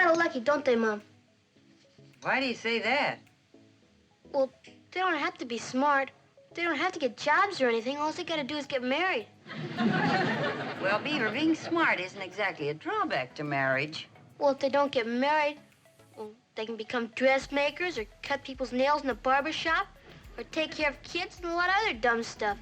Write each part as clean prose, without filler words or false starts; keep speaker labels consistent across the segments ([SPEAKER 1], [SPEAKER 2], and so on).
[SPEAKER 1] kind of lucky, don't they, Mom?
[SPEAKER 2] Why do you say that?
[SPEAKER 1] Well, they don't have to be smart. They don't have to get jobs or anything. All they gotta do is get married.
[SPEAKER 2] Well, Beaver, being smart isn't exactly a drawback to marriage.
[SPEAKER 1] Well, if they don't get married, well, they can become dressmakers or cut people's nails in a barber shop or take care of kids and a lot of other dumb stuff.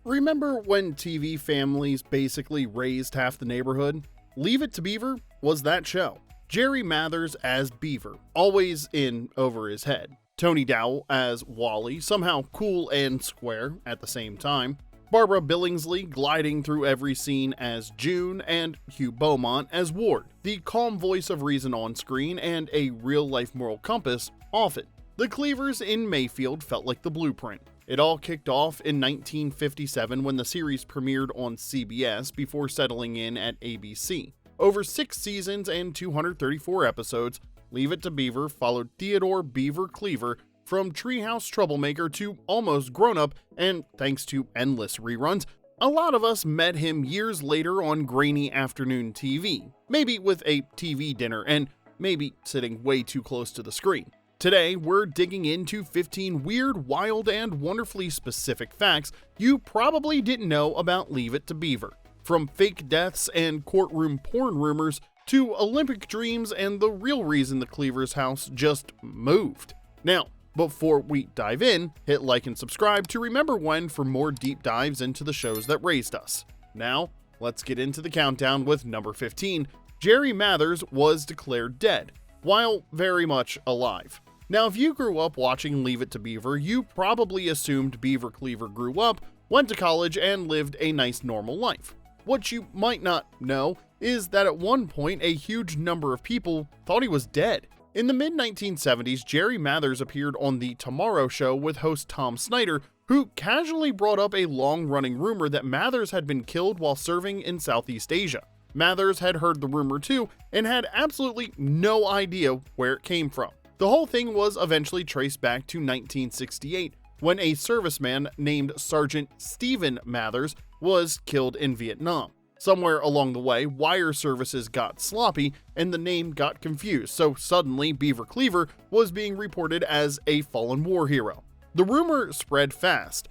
[SPEAKER 3] Remember when TV families basically raised half the neighborhood? Leave It to Beaver was that show. Jeri Mathers as Beaver, always in over his head. Tony Dowell as Wally, somehow cool and square at the same time. Barbara Billingsley gliding through every scene as June, and Hugh Beaumont as Ward, the calm voice of reason on screen and a real-life moral compass often. The Cleavers in Mayfield felt like the blueprint. It all kicked off in 1957 when the series premiered on CBS before settling in at ABC. Over 6 seasons and 234 episodes, Leave It to Beaver followed Theodore Beaver Cleaver from treehouse troublemaker to almost grown-up, and thanks to endless reruns, a lot of us met him years later on grainy afternoon TV, maybe with a TV dinner and maybe sitting way too close to the screen. Today, we're digging into 15 weird, wild, and wonderfully specific facts you probably didn't know about Leave It to Beaver. From fake deaths and courtroom porn rumors to Olympic dreams and the real reason the Cleavers house just moved. Now, before we dive in, hit like and subscribe to remember when for more deep dives into the shows that raised us. Now, let's get into the countdown with number 15. Jeri Mathers was declared dead, while very much alive. Now, if you grew up watching Leave It to Beaver, you probably assumed Beaver Cleaver grew up, went to college, and lived a nice normal life. What you might not know is that at one point a huge number of people thought he was dead. In the mid-1970s, Jeri Mathers appeared on The Tomorrow Show with host Tom Snyder, who casually brought up a long-running rumor that Mathers had been killed while serving in Southeast Asia. Mathers had heard the rumor too and had absolutely no idea where it came from. The whole thing was eventually traced back to 1968, when a serviceman named Sergeant Stephen Mathers was killed in Vietnam. Somewhere along the way, wire services got sloppy and the name got confused, so suddenly Beaver Cleaver was being reported as a fallen war hero. The rumor spread fast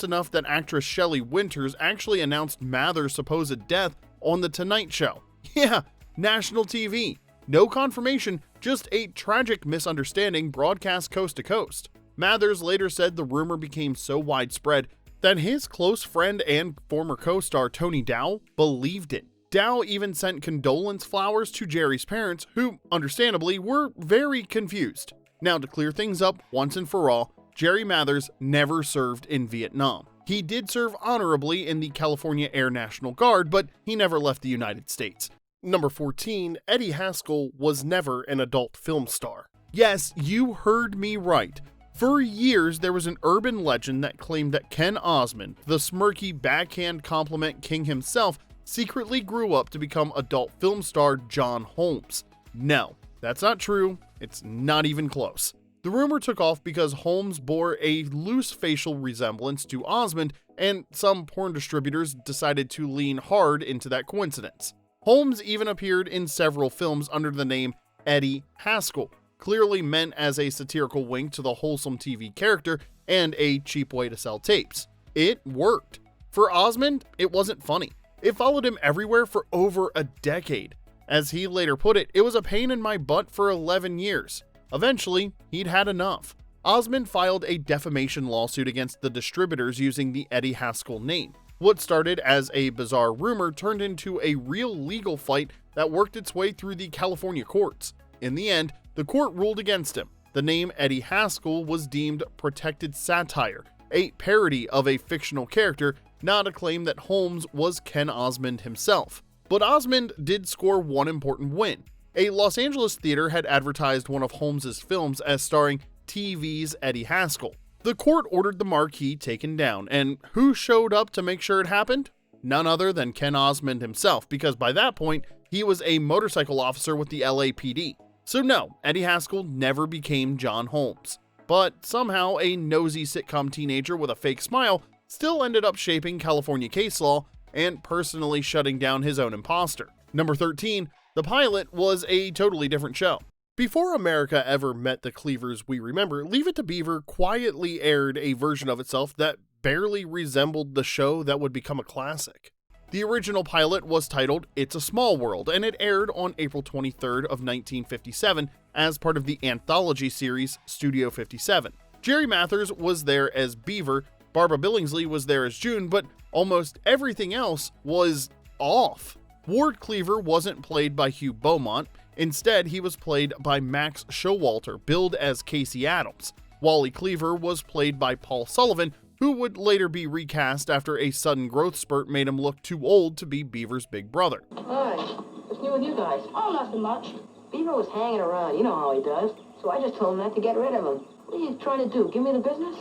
[SPEAKER 3] enough that actress Shelley Winters actually announced Mathers' supposed death on The Tonight Show. Yeah, national TV. No confirmation, just a tragic misunderstanding broadcast coast to coast. Mathers later said the rumor became so widespread that his close friend and former co-star Tony Dowell believed it. Dowell even sent condolence flowers to Jeri's parents, who, understandably, were very confused. Now, to clear things up once and for all, Jeri Mathers never served in Vietnam. He did serve honorably in the California Air National Guard, but he never left the United States. Number 14, Eddie Haskell was never an adult film star. Yes, you heard me right. For years, there was an urban legend that claimed that Ken Osmond, the smirky backhand compliment king himself, secretly grew up to become adult film star John Holmes. No, that's not true. It's not even close. The rumor took off because Holmes bore a loose facial resemblance to Osmond, and some porn distributors decided to lean hard into that coincidence. Holmes even appeared in several films under the name Eddie Haskell, clearly meant as a satirical wink to the wholesome TV character and a cheap way to sell tapes. It worked. For Osmond, it wasn't funny. It followed him everywhere for over a decade. As he later put it, it was a pain in my butt for 11 years. Eventually, he'd had enough. Osmond filed a defamation lawsuit against the distributors using the Eddie Haskell name. What started as a bizarre rumor turned into a real legal fight that worked its way through the California courts. In the end, the court ruled against him. The name Eddie Haskell was deemed protected satire, a parody of a fictional character, not a claim that Holmes was Ken Osmond himself. But Osmond did score one important win. A Los Angeles theater had advertised one of Holmes's films as starring TV's Eddie Haskell. The court ordered the marquee taken down, and who showed up to make sure it happened? None other than Ken Osmond himself, because by that point, he was a motorcycle officer with the LAPD. So no, Eddie Haskell never became John Holmes. But somehow a nosy sitcom teenager with a fake smile still ended up shaping California case law and personally shutting down his own imposter. Number 13, The pilot was a totally different show. Before America ever met the Cleavers we remember, Leave It to Beaver quietly aired a version of itself that barely resembled the show that would become a classic. The original pilot was titled It's a Small World, and it aired on April 23rd of 1957 as part of the anthology series Studio 57. Jeri Mathers was there as Beaver, Barbara Billingsley was there as June, but almost everything else was off. Ward Cleaver wasn't played by Hugh Beaumont. Instead, he was played by Max Showalter, billed as Casey Adams. Wally Cleaver was played by Paul Sullivan, who would later be recast after a sudden growth spurt made him look too old to be Beaver's big brother.
[SPEAKER 4] Hi, what's new with you guys? Oh, nothing much. Beaver was hanging around, you know how he does. So I just told him not to get rid of him. What are you trying to do, give me the business?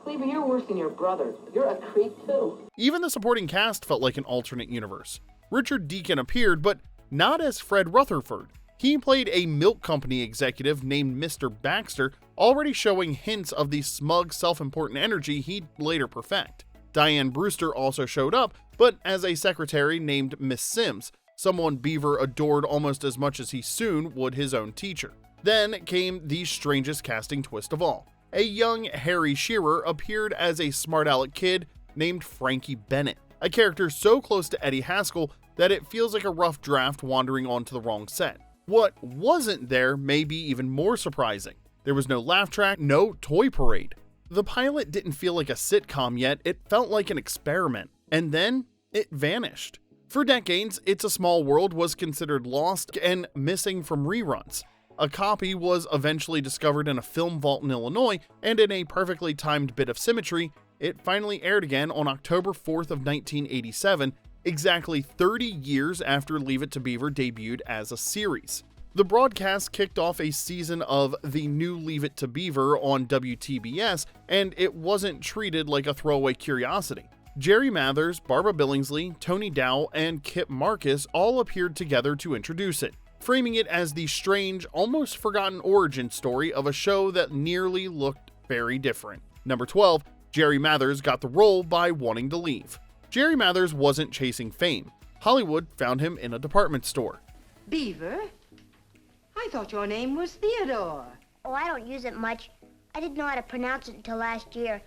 [SPEAKER 4] Cleaver, you're worse than your brother. You're a creep, too.
[SPEAKER 3] Even the supporting cast felt like an alternate universe. Richard Deacon appeared, but not as Fred Rutherford. He played a milk company executive named Mr. Baxter, already showing hints of the smug, self-important energy he'd later perfect. Diane Brewster also showed up, but as a secretary named Miss Sims, someone Beaver adored almost as much as he soon would his own teacher. Then came the strangest casting twist of all. A young Harry Shearer appeared as a smart-aleck kid named Frankie Bennett, a character so close to Eddie Haskell that it feels like a rough draft wandering onto the wrong set. What wasn't there may be even more surprising. There was no laugh track, no toy parade. The pilot didn't feel like a sitcom yet, it felt like an experiment, and then it vanished. For decades, It's a Small World was considered lost and missing from reruns. A copy was eventually discovered in a film vault in Illinois, and in a perfectly timed bit of symmetry, it finally aired again on October 4th of 1987, exactly 30 years after Leave It to Beaver debuted as a series. The broadcast kicked off a season of the new Leave It to Beaver on WTBS, and it wasn't treated like a throwaway curiosity. Jeri Mathers, Barbara Billingsley, Tony Dow, and Kip Marcus all appeared together to introduce it, framing it as the strange, almost forgotten origin story of a show that nearly looked very different. Number 12, Jeri Mathers got the role by wanting to leave. Jeri Mathers wasn't chasing fame. Hollywood found him in a department store.
[SPEAKER 5] Beaver? I thought your name was Theodore.
[SPEAKER 1] Oh, I don't use it much. I didn't know how to pronounce it until last year.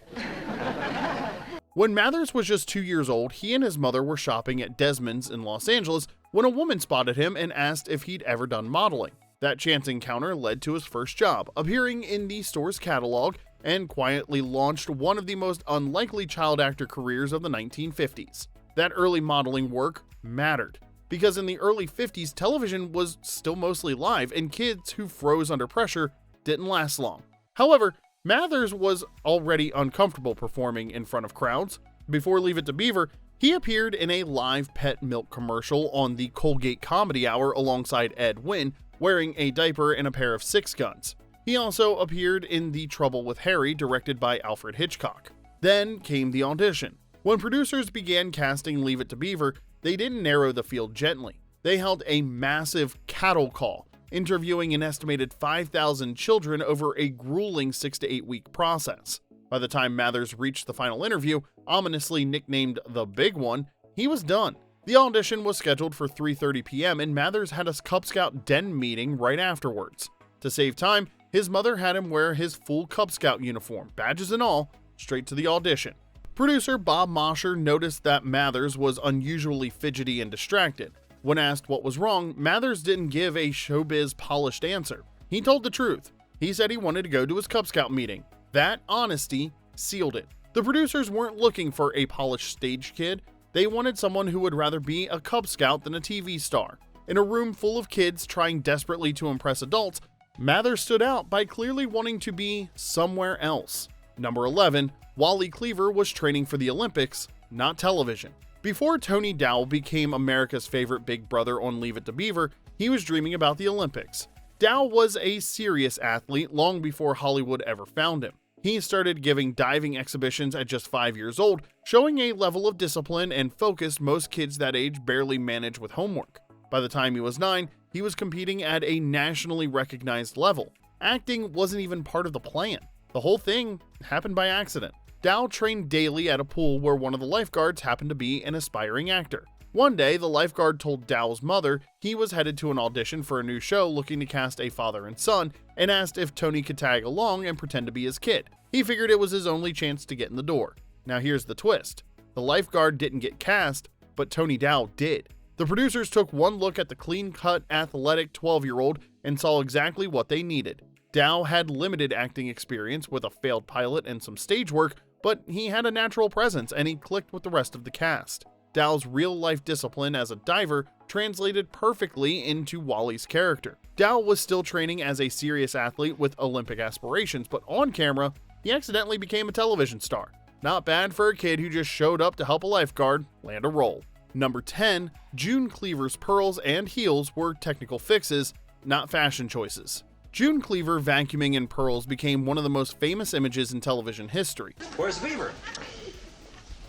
[SPEAKER 3] When Mathers was just 2 years old, he and his mother were shopping at Desmond's in Los Angeles when a woman spotted him and asked if he'd ever done modeling. That chance encounter led to his first job, appearing in the store's catalog, and quietly launched one of the most unlikely child actor careers of the 1950s. That early modeling work mattered, because in the early 50s, television was still mostly live, and kids who froze under pressure didn't last long. However, Mathers was already uncomfortable performing in front of crowds. Before Leave It to Beaver, he appeared in a live pet milk commercial on the Colgate Comedy Hour alongside Ed Wynn, wearing a diaper and a pair of six guns. He also appeared in The Trouble with Harry, directed by Alfred Hitchcock. Then came the audition. When producers began casting Leave It to Beaver, they didn't narrow the field gently. They held a massive cattle call, interviewing an estimated 5,000 children over a grueling 6 to 8 week process. By the time Mathers reached the final interview, ominously nicknamed The Big One, he was done. The audition was scheduled for 3:30 p.m. and Mathers had a Cub Scout den meeting right afterwards. To save time, his mother had him wear his full Cub Scout uniform, badges and all, straight to the audition. Producer Bob Mosher noticed that Mathers was unusually fidgety and distracted. When asked what was wrong, Mathers didn't give a showbiz polished answer. He told the truth. He said he wanted to go to his Cub Scout meeting. That honesty sealed it. The producers weren't looking for a polished stage kid. They wanted someone who would rather be a Cub Scout than a TV star. In a room full of kids trying desperately to impress adults, Mathers stood out by clearly wanting to be somewhere else. Number 11, Wally Cleaver was training for the Olympics, not television. Before Tony Dow became America's favorite big brother on Leave It to Beaver, he was dreaming about the Olympics. Dow was a serious athlete long before Hollywood ever found him. He started giving diving exhibitions at just 5 years old, showing a level of discipline and focus most kids that age barely manage with homework. By the time he was 9, he was competing at a nationally recognized level. Acting wasn't even part of the plan. The whole thing happened by accident. Dow trained daily at a pool where one of the lifeguards happened to be an aspiring actor. One day, the lifeguard told Dow's mother he was headed to an audition for a new show looking to cast a father and son, and asked if Tony could tag along and pretend to be his kid. He figured it was his only chance to get in the door. Now here's the twist. The lifeguard didn't get cast, but Tony Dow did. The producers took one look at the clean-cut, athletic 12-year-old and saw exactly what they needed. Dow had limited acting experience with a failed pilot and some stage work, but he had a natural presence and he clicked with the rest of the cast. Dow's real-life discipline as a diver translated perfectly into Wally's character. Dow was still training as a serious athlete with Olympic aspirations, but on camera, he accidentally became a television star. Not bad for a kid who just showed up to help a lifeguard land a role. Number 10, June Cleaver's pearls and heels were technical fixes, not fashion choices. June Cleaver vacuuming in pearls became one of the most famous images in television history.
[SPEAKER 6] Where's Beaver?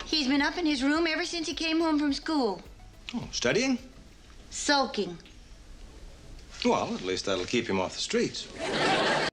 [SPEAKER 7] He's been up in his room ever since he came home from school.
[SPEAKER 6] Oh, studying?
[SPEAKER 7] Sulking.
[SPEAKER 6] Well, at least that'll keep him off the streets.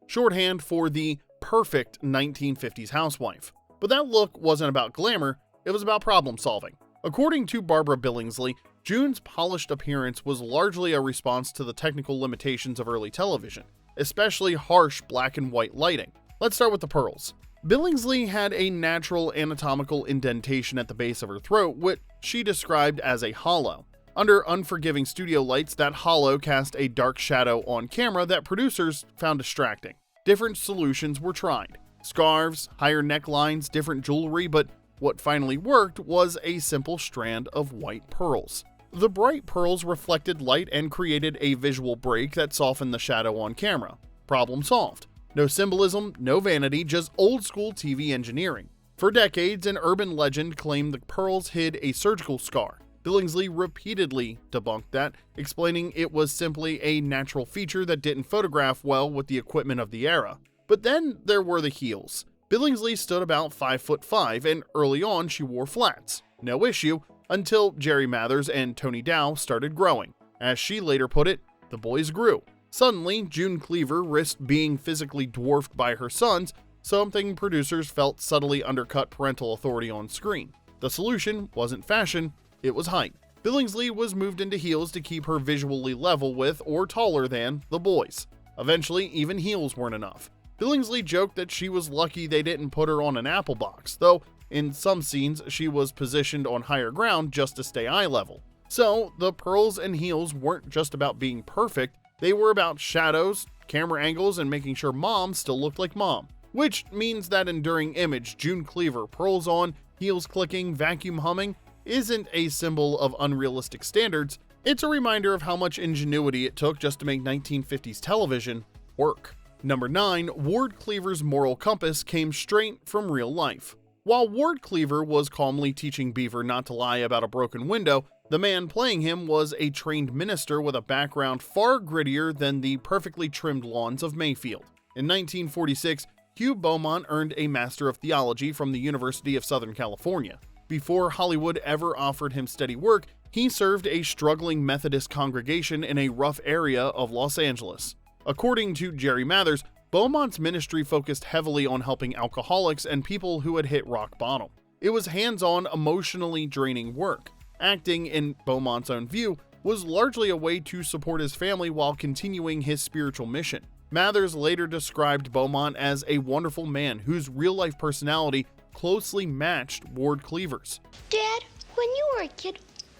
[SPEAKER 3] Shorthand for the perfect 1950s housewife. But that look wasn't about glamour, it was about problem solving. According to Barbara Billingsley, June's polished appearance was largely a response to the technical limitations of early television, especially harsh black and white lighting. Let's start with the pearls. Billingsley had a natural anatomical indentation at the base of her throat, which she described as a hollow. Under unforgiving studio lights, that hollow cast a dark shadow on camera that producers found distracting. Different solutions were tried. Scarves, higher necklines, different jewelry, but what finally worked was a simple strand of white pearls. The bright pearls reflected light and created a visual break that softened the shadow on camera. Problem solved. No symbolism, no vanity, just old school TV engineering. For decades, an urban legend claimed the pearls hid a surgical scar. Billingsley repeatedly debunked that, explaining it was simply a natural feature that didn't photograph well with the equipment of the era. But then there were the heels. Billingsley stood about 5'5", and early on she wore flats. No issue, until Jeri Mathers and Tony Dow started growing. As she later put it, the boys grew. Suddenly, June Cleaver risked being physically dwarfed by her sons, something producers felt subtly undercut parental authority on screen. The solution wasn't fashion, it was height. Billingsley was moved into heels to keep her visually level with, or taller than, the boys. Eventually, even heels weren't enough. Billingsley joked that she was lucky they didn't put her on an apple box, though in some scenes she was positioned on higher ground just to stay eye level. So, the pearls and heels weren't just about being perfect, they were about shadows, camera angles, and making sure mom still looked like mom. Which means that enduring image, June Cleaver, pearls on, heels clicking, vacuum humming, isn't a symbol of unrealistic standards, it's a reminder of how much ingenuity it took just to make 1950s television work. Number 9, Ward Cleaver's moral compass came straight from real life. While Ward Cleaver was calmly teaching Beaver not to lie about a broken window, the man playing him was a trained minister with a background far grittier than the perfectly trimmed lawns of Mayfield. In 1946, Hugh Beaumont earned a Master of Theology from the University of Southern California. Before Hollywood ever offered him steady work, he served a struggling Methodist congregation in a rough area of Los Angeles. According to Jeri Mathers, Beaumont's ministry focused heavily on helping alcoholics and people who had hit rock bottom. It was hands-on, emotionally draining work. Acting, in Beaumont's own view, was largely a way to support his family while continuing his spiritual mission. Mathers later described Beaumont as a wonderful man whose real-life personality closely matched Ward Cleaver's.
[SPEAKER 1] Dad, when you were a kid,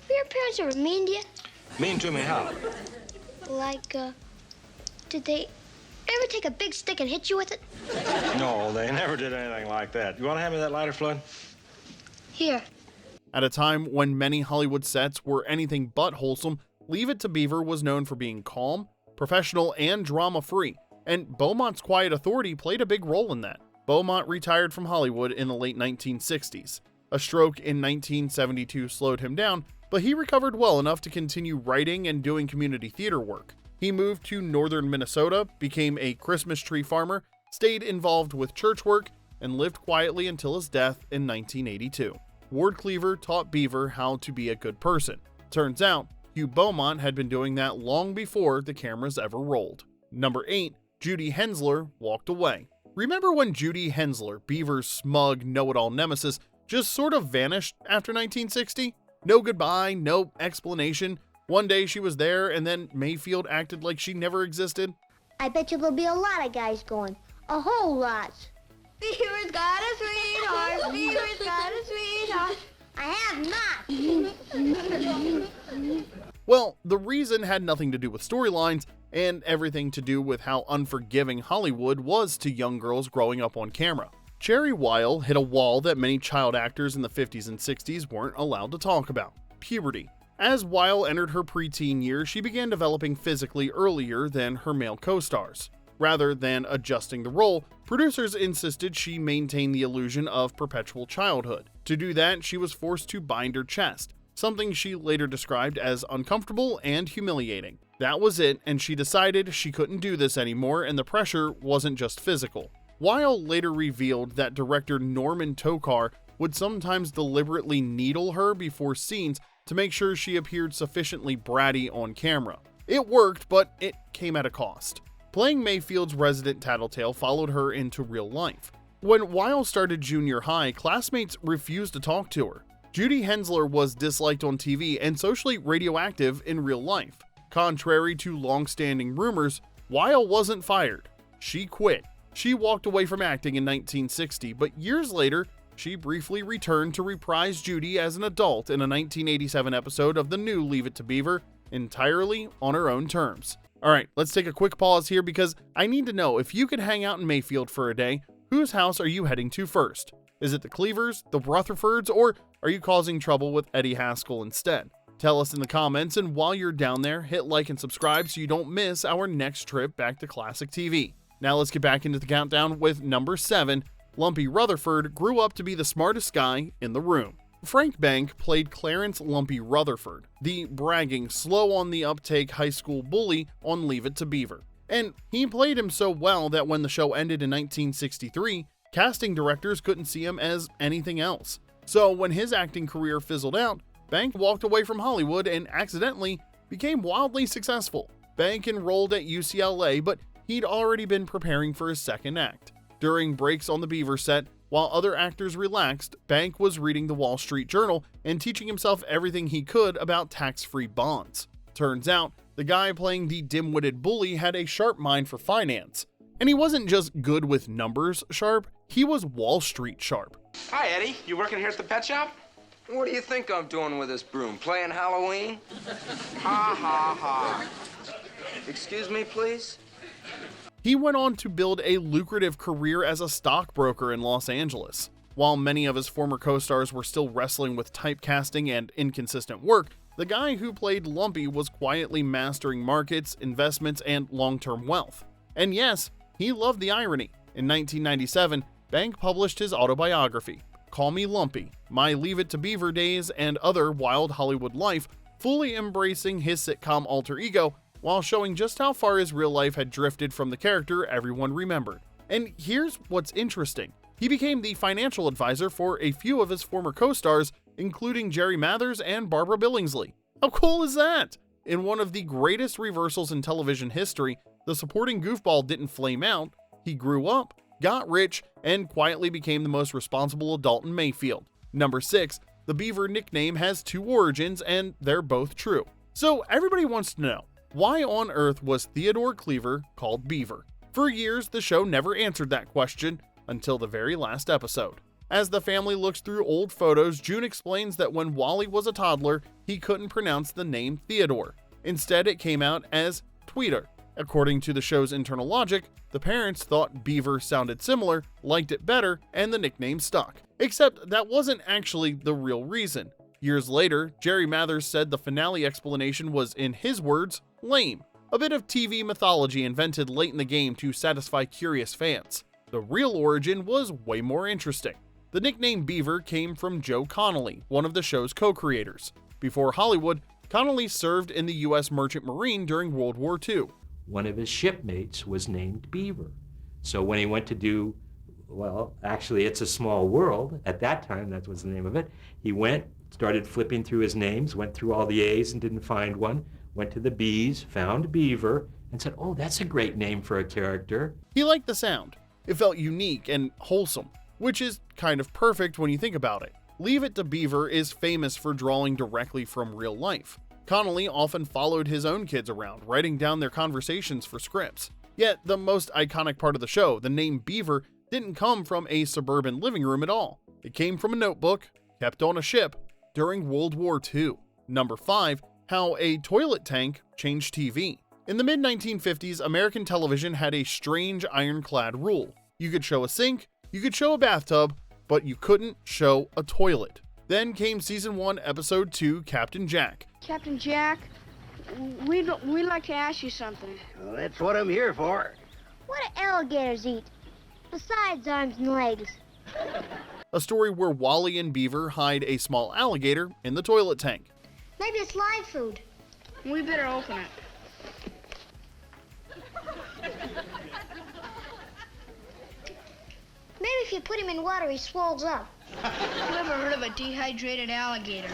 [SPEAKER 1] were your parents ever mean to you?
[SPEAKER 6] Mean to me how?
[SPEAKER 1] Like, did they ever take a big stick and hit you with it?
[SPEAKER 6] No, they never did anything like that. You want to hand me that lighter fluid?
[SPEAKER 1] Here.
[SPEAKER 3] At a time when many Hollywood sets were anything but wholesome, Leave It to Beaver was known for being calm, professional, and drama-free, and Beaumont's quiet authority played a big role in that. Beaumont retired from Hollywood in the late 1960s. A stroke in 1972 slowed him down, but he recovered well enough to continue writing and doing community theater work. He moved to northern Minnesota, became a Christmas tree farmer, stayed involved with church work, and lived quietly until his death in 1982. Ward Cleaver taught Beaver how to be a good person. Turns out, Hugh Beaumont had been doing that long before the cameras ever rolled. Number 8, Judy Hensler walked away. Remember when Judy Hensler, Beaver's smug, know-it-all nemesis, just sort of vanished after 1960? No goodbye, no explanation. One day she was there and then Mayfield acted like she never existed.
[SPEAKER 8] I bet you there'll be a lot of guys going. A whole lot.
[SPEAKER 1] Beaver's got a sweetheart. Beaver's got a sweetheart.
[SPEAKER 8] I have not.
[SPEAKER 3] Well, the reason had nothing to do with storylines and everything to do with how unforgiving Hollywood was to young girls growing up on camera. Jeri Weil hit a wall that many child actors in the 50s and 60s weren't allowed to talk about: puberty. As Weil entered her preteen years, she began developing physically earlier than her male co-stars. Rather than adjusting the role, producers insisted she maintain the illusion of perpetual childhood. To do that, she was forced to bind her chest, something she later described as uncomfortable and humiliating. That was it, and she decided she couldn't do this anymore, and the pressure wasn't just physical. Weil later revealed that director Norman Tokar would sometimes deliberately needle her before scenes to make sure she appeared sufficiently bratty on camera. It worked, but it came at a cost. Playing Mayfield's resident tattletale followed her into real life. When Weil started junior high, classmates refused to talk to her. Judy Hensler was disliked on TV and socially radioactive in real life. Contrary to long-standing rumors, Weil wasn't fired. She quit. She walked away from acting in 1960, but years later, she briefly returned to reprise Judy as an adult in a 1987 episode of the new Leave It to Beaver, entirely on her own terms. Alright, let's take a quick pause here because I need to know, if you could hang out in Mayfield for a day, whose house are you heading to first? Is it the Cleavers, the Rutherfords, or are you causing trouble with Eddie Haskell instead? Tell us in the comments, and while you're down there, hit like and subscribe so you don't miss our next trip back to classic TV. Now let's get back into the countdown with number 7. Lumpy Rutherford grew up to be the smartest guy in the room. Frank Bank played Clarence Lumpy Rutherford, the bragging, slow-on-the-uptake high school bully on Leave It to Beaver. And he played him so well that when the show ended in 1963, casting directors couldn't see him as anything else. So when his acting career fizzled out, Bank walked away from Hollywood and accidentally became wildly successful. Bank enrolled at UCLA, but he'd already been preparing for his second act. During breaks on the Beaver set, while other actors relaxed, Bank was reading the Wall Street Journal and teaching himself everything he could about tax-free bonds. Turns out, the guy playing the dim-witted bully had a sharp mind for finance. And he wasn't just good with numbers sharp, he was Wall Street sharp.
[SPEAKER 9] Hi, Eddie. You working here at the pet shop?
[SPEAKER 10] What do you think I'm doing with this broom? Playing Halloween?
[SPEAKER 9] Ha, ha, ha.
[SPEAKER 10] Excuse me, please?
[SPEAKER 3] He went on to build a lucrative career as a stockbroker in Los Angeles. While many of his former co-stars were still wrestling with typecasting and inconsistent work, the guy who played Lumpy was quietly mastering markets, investments, and long-term wealth. And yes, he loved the irony. In 1997, Bank published his autobiography, Call Me Lumpy: My Leave It to Beaver Days and Other Wild Hollywood Life, fully embracing his sitcom alter ego while showing just how far his real life had drifted from the character everyone remembered. And here's what's interesting. He became the financial advisor for a few of his former co-stars, including Jeri Mathers and Barbara Billingsley. How cool is that? In one of the greatest reversals in television history, the supporting goofball didn't flame out. He grew up, got rich, and quietly became the most responsible adult in Mayfield. Number 6, the Beaver nickname has 2 origins, and they're both true. So everybody wants to know, why on earth was Theodore Cleaver called Beaver? For years, the show never answered that question until the very last episode. As the family looks through old photos, June explains that when Wally was a toddler, he couldn't pronounce the name Theodore. Instead, it came out as Tweeter. According to the show's internal logic, the parents thought Beaver sounded similar, liked it better, and the nickname stuck. Except that wasn't actually the real reason. Years later, Jeri Mathers said the finale explanation was, in his words, lame. A bit of TV mythology invented late in the game to satisfy curious fans. The real origin was way more interesting. The nickname Beaver came from Joe Connolly, one of the show's co-creators. Before Hollywood, Connolly served in the U.S. Merchant Marine during World War II.
[SPEAKER 11] One of his shipmates was named Beaver. So when he went to do, well, actually It's a Small World, at that time that was the name of it, he went, started flipping through his names, went through all the A's and didn't find one, went to the B's, found Beaver, and said, oh, that's a great name for a character.
[SPEAKER 3] He liked the sound. It felt unique and wholesome, which is kind of perfect when you think about it. Leave It to Beaver is famous for drawing directly from real life. Connolly often followed his own kids around, writing down their conversations for scripts. Yet, the most iconic part of the show, the name Beaver, didn't come from a suburban living room at all. It came from a notebook kept on a ship during World War II. Number 5. How a toilet tank changed TV. In the mid-1950s, American television had a strange ironclad rule. You could show a sink, you could show a bathtub, but you couldn't show a toilet. Then came Season 1, Episode 2, Captain Jack.
[SPEAKER 5] Captain Jack, we'd like to ask you something.
[SPEAKER 12] Well, that's what I'm here for.
[SPEAKER 8] What do alligators eat? Besides arms and legs.
[SPEAKER 3] A story where Wally and Beaver hide a small alligator in the toilet tank.
[SPEAKER 8] Maybe it's live food.
[SPEAKER 5] We better open it.
[SPEAKER 8] Maybe if you put him in water, he swells up.
[SPEAKER 5] You ever heard of a dehydrated alligator?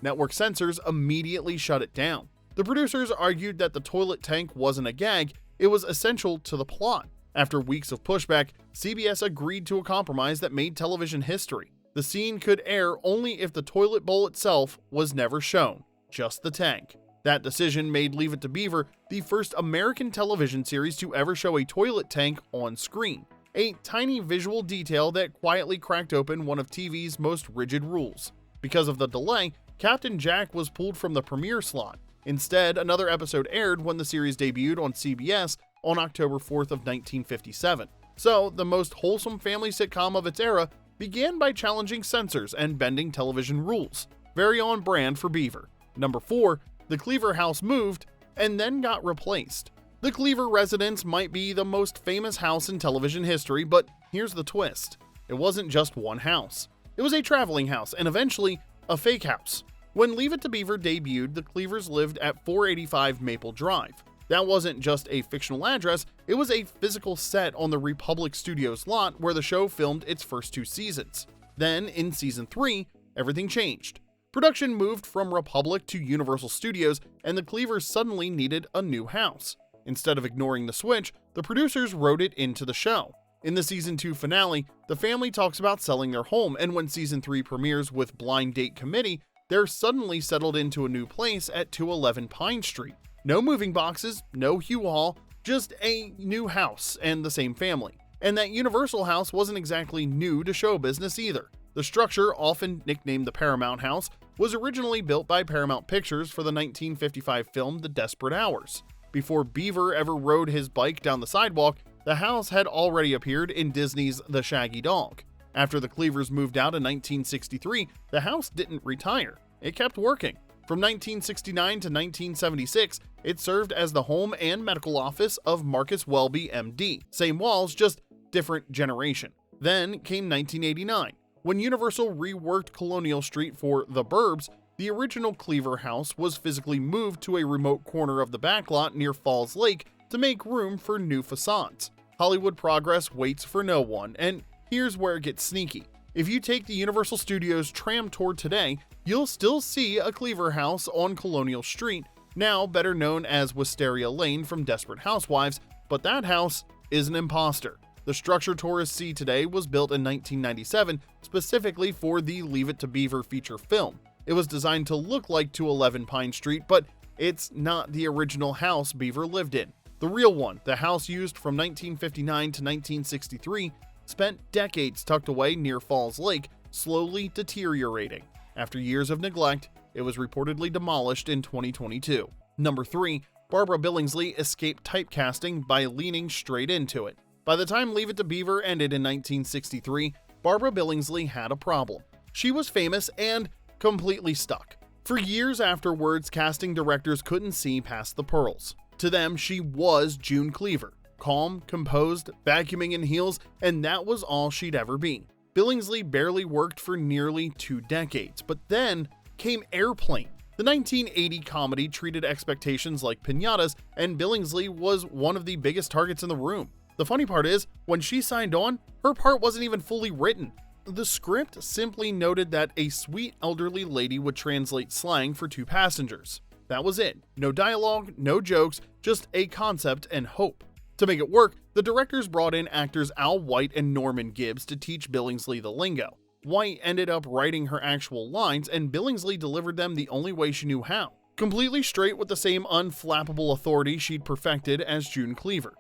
[SPEAKER 3] Network censors immediately shut it down. The producers argued that the toilet tank wasn't a gag, it was essential to the plot. After weeks of pushback, CBS agreed to a compromise that made television history. The scene could air only if the toilet bowl itself was never shown, just the tank. That decision made Leave It to Beaver the first American television series to ever show a toilet tank on screen, a tiny visual detail that quietly cracked open one of TV's most rigid rules. Because of the delay, Captain Jack was pulled from the premiere slot. Instead, another episode aired when the series debuted on CBS on October 4th of 1957. So, the most wholesome family sitcom of its era began by challenging censors and bending television rules. Very on brand for Beaver. Number 4, the Cleaver house moved and then got replaced. The Cleaver residence might be the most famous house in television history, but here's the twist. It wasn't just one house. It was a traveling house and eventually a fake house. When Leave It to Beaver debuted, the Cleavers lived at 485 Maple Drive. That wasn't just a fictional address, it was a physical set on the Republic Studios lot where the show filmed its first 2 seasons. Then, in Season 3, everything changed. Production moved from Republic to Universal Studios, and the Cleavers suddenly needed a new house. Instead of ignoring the switch, the producers wrote it into the show. In the Season 2 finale, the family talks about selling their home, and when Season 3 premieres with Blind Date Committee, they're suddenly settled into a new place at 211 Pine Street. No moving boxes, no U-Haul, just a new house and the same family. And that Universal house wasn't exactly new to show business either. The structure, often nicknamed the Paramount House, was originally built by Paramount Pictures for the 1955 film The Desperate Hours. Before Beaver ever rode his bike down the sidewalk, the house had already appeared in Disney's The Shaggy Dog. After the Cleavers moved out in 1963, the house didn't retire. It kept working. From 1969 to 1976, it served as the home and medical office of Marcus Welby, MD. Same walls, just different generation. Then came 1989. When Universal reworked Colonial Street for The Burbs, the original Cleaver house was physically moved to a remote corner of the backlot near Falls Lake to make room for new facades. Hollywood progress waits for no one, and here's where it gets sneaky. If you take the Universal Studios tram tour today, you'll still see a Cleaver house on Colonial Street, now better known as Wisteria Lane from Desperate Housewives, but that house is an imposter. The structure tourists see today was built in 1997 specifically for the Leave It to Beaver feature film. It was designed to look like 211 Pine Street, but it's not the original house Beaver lived in. The real one, the house used from 1959 to 1963, spent decades tucked away near Falls Lake, slowly deteriorating. After years of neglect, it was reportedly demolished in 2022. Number 3, Barbara Billingsley escaped typecasting by leaning straight into it. By the time Leave It to Beaver ended in 1963, Barbara Billingsley had a problem. She was famous and completely stuck. For years afterwards, casting directors couldn't see past the pearls. To them, she was June Cleaver. Calm, composed, vacuuming in heels, and that was all she'd ever be. Billingsley barely worked for nearly 2 decades, but then came Airplane. The 1980 comedy treated expectations like piñatas, and Billingsley was one of the biggest targets in the room. The funny part is, when she signed on, her part wasn't even fully written. The script simply noted that a sweet elderly lady would translate slang for 2 passengers. That was it. No dialogue, no jokes, just a concept and hope. To make it work, the directors brought in actors Al White and Norman Gibbs to teach Billingsley the lingo. White ended up writing her actual lines, and Billingsley delivered them the only way she knew how, completely straight with the same unflappable authority she'd perfected as June Cleaver.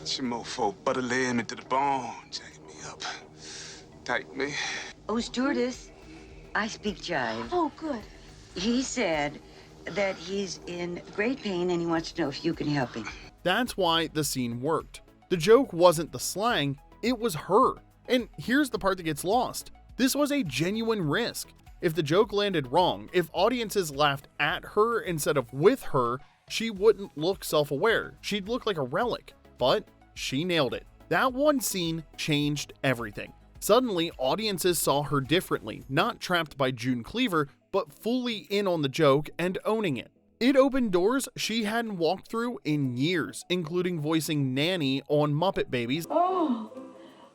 [SPEAKER 9] Some mofo butter laying me to the bone, jacking me up. Tight me.
[SPEAKER 2] Oh, stewardess, I speak jive.
[SPEAKER 5] Oh, good.
[SPEAKER 2] He said that he's in great pain and he wants to know if you can help him.
[SPEAKER 3] That's why the scene worked. The joke wasn't the slang, it was her. And here's the part that gets lost. This was a genuine risk. If the joke landed wrong, if audiences laughed at her instead of with her, she wouldn't look self-aware. She'd look like a relic. But she nailed it. That one scene changed everything. Suddenly, audiences saw her differently, not trapped by June Cleaver, but fully in on the joke and owning it. It opened doors she hadn't walked through in years, including voicing Nanny on Muppet Babies.
[SPEAKER 5] Oh,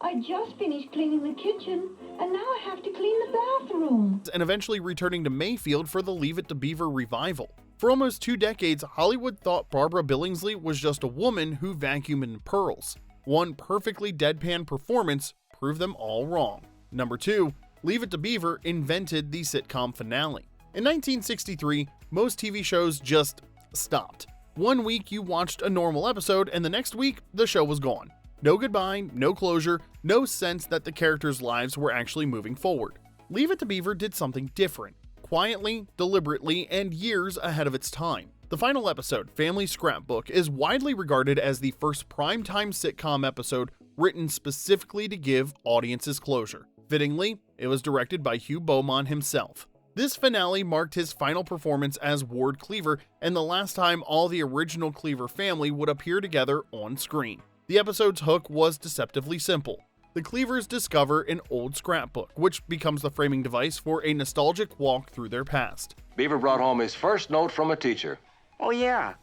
[SPEAKER 5] I just finished cleaning the kitchen, and now I have to clean the bathroom.
[SPEAKER 3] And eventually returning to Mayfield for the Leave It to Beaver revival. For almost 2 decades, Hollywood thought Barbara Billingsley was just a woman who vacuumed in pearls. One perfectly deadpan performance proved them all wrong. Number 2, Leave It to Beaver invented the sitcom finale. In 1963, most TV shows just stopped. One week you watched a normal episode, and the next week the show was gone. No goodbye, no closure, no sense that the characters' lives were actually moving forward. Leave It to Beaver did something different. Quietly, deliberately, and years ahead of its time. The final episode, Family Scrapbook, is widely regarded as the first primetime sitcom episode written specifically to give audiences closure. Fittingly, it was directed by Hugh Beaumont himself. This finale marked his final performance as Ward Cleaver and the last time all the original Cleaver family would appear together on screen. The episode's hook was deceptively simple. The Cleavers discover an old scrapbook, which becomes the framing device for a nostalgic walk through their past.
[SPEAKER 10] Beaver brought home his first note from a teacher.
[SPEAKER 12] Oh, yeah.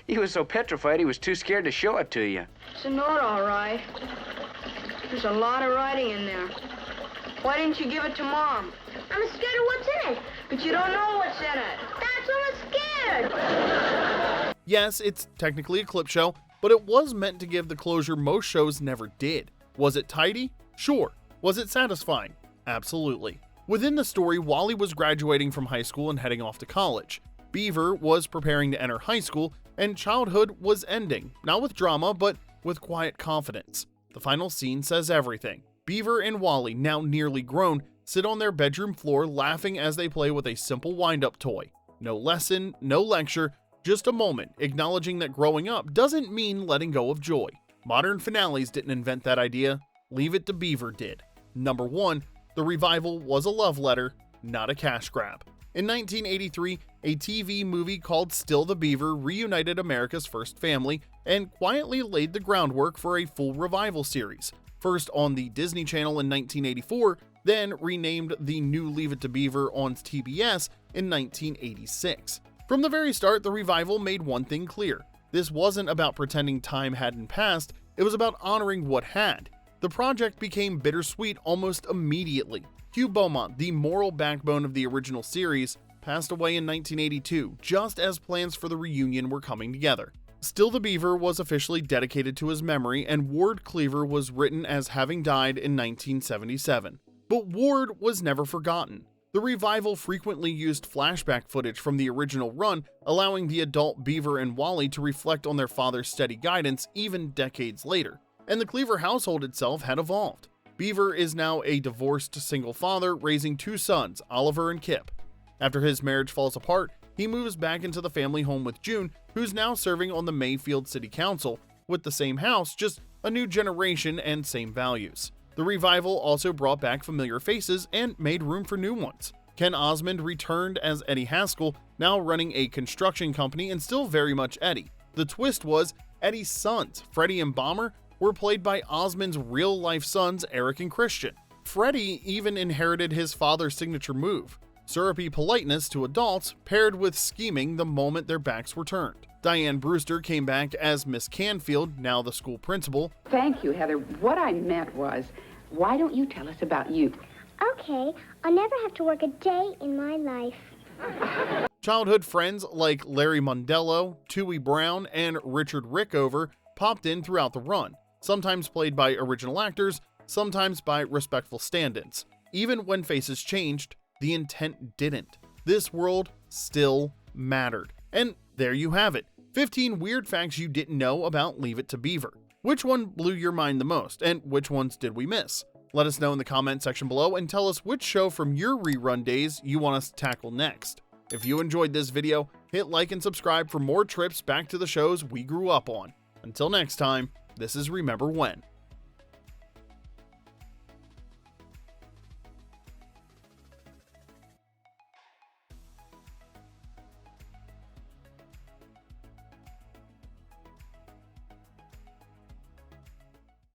[SPEAKER 12] He was so petrified he was too scared to show it to you.
[SPEAKER 5] It's a note, all right. There's a lot of writing in there. Why didn't you give it to Mom?
[SPEAKER 8] I'm scared of what's in it.
[SPEAKER 5] But you don't know what's in it.
[SPEAKER 8] That's why I'm scared.
[SPEAKER 3] Yes, it's technically a clip show, but it was meant to give the closure most shows never did. Was it tidy? Sure. Was it satisfying? Absolutely. Within the story, Wally was graduating from high school and heading off to college. Beaver was preparing to enter high school, and childhood was ending, not with drama, but with quiet confidence. The final scene says everything. Beaver and Wally, now nearly grown, sit on their bedroom floor laughing as they play with a simple wind-up toy. No lesson, no lecture, just a moment acknowledging that growing up doesn't mean letting go of joy. Modern finales didn't invent that idea, Leave It to Beaver did. Number 1, the revival was a love letter, not a cash grab. In 1983, a TV movie called Still the Beaver reunited America's first family and quietly laid the groundwork for a full revival series, first on the Disney Channel in 1984, then renamed the new Leave It to Beaver on TBS in 1986. From the very start, the revival made one thing clear. This wasn't about pretending time hadn't passed, it was about honoring what had. The project became bittersweet almost immediately. Hugh Beaumont, the moral backbone of the original series, passed away in 1982, just as plans for the reunion were coming together. Still the Beaver was officially dedicated to his memory, and Ward Cleaver was written as having died in 1977. But Ward was never forgotten. The revival frequently used flashback footage from the original run, allowing the adult Beaver and Wally to reflect on their father's steady guidance even decades later. And the Cleaver household itself had evolved. Beaver is now a divorced single father raising 2 sons, Oliver and Kip. After his marriage falls apart, he moves back into the family home with June, who's now serving on the Mayfield City Council, with the same house, just a new generation and same values. The revival also brought back familiar faces and made room for new ones. Ken Osmond returned as Eddie Haskell, now running a construction company and still very much Eddie. The twist was Eddie's sons, Freddie and Bomber, were played by Osmond's real-life sons, Eric and Christian. Freddie even inherited his father's signature move, syrupy politeness to adults paired with scheming the moment their backs were turned. Diane Brewster came back as Miss Canfield, now the school principal.
[SPEAKER 13] Thank you, Heather. What I meant was, why don't you tell us about you?
[SPEAKER 8] Okay, I'll never have to work a day in my life.
[SPEAKER 3] Childhood friends like Larry Mondello, Tooey Brown, and Richard Rickover popped in throughout the run, sometimes played by original actors, sometimes by respectful stand-ins. even when faces changed, the intent didn't. This world still mattered. And there you have it. 15 weird facts you didn't know about Leave It to Beaver. Which one blew your mind the most, and which ones did we miss? Let us know in the comment section below and tell us which show from your rerun days you want us to tackle next. If you enjoyed this video, hit like and subscribe for more trips back to the shows we grew up on. Until next time, this is Remember When.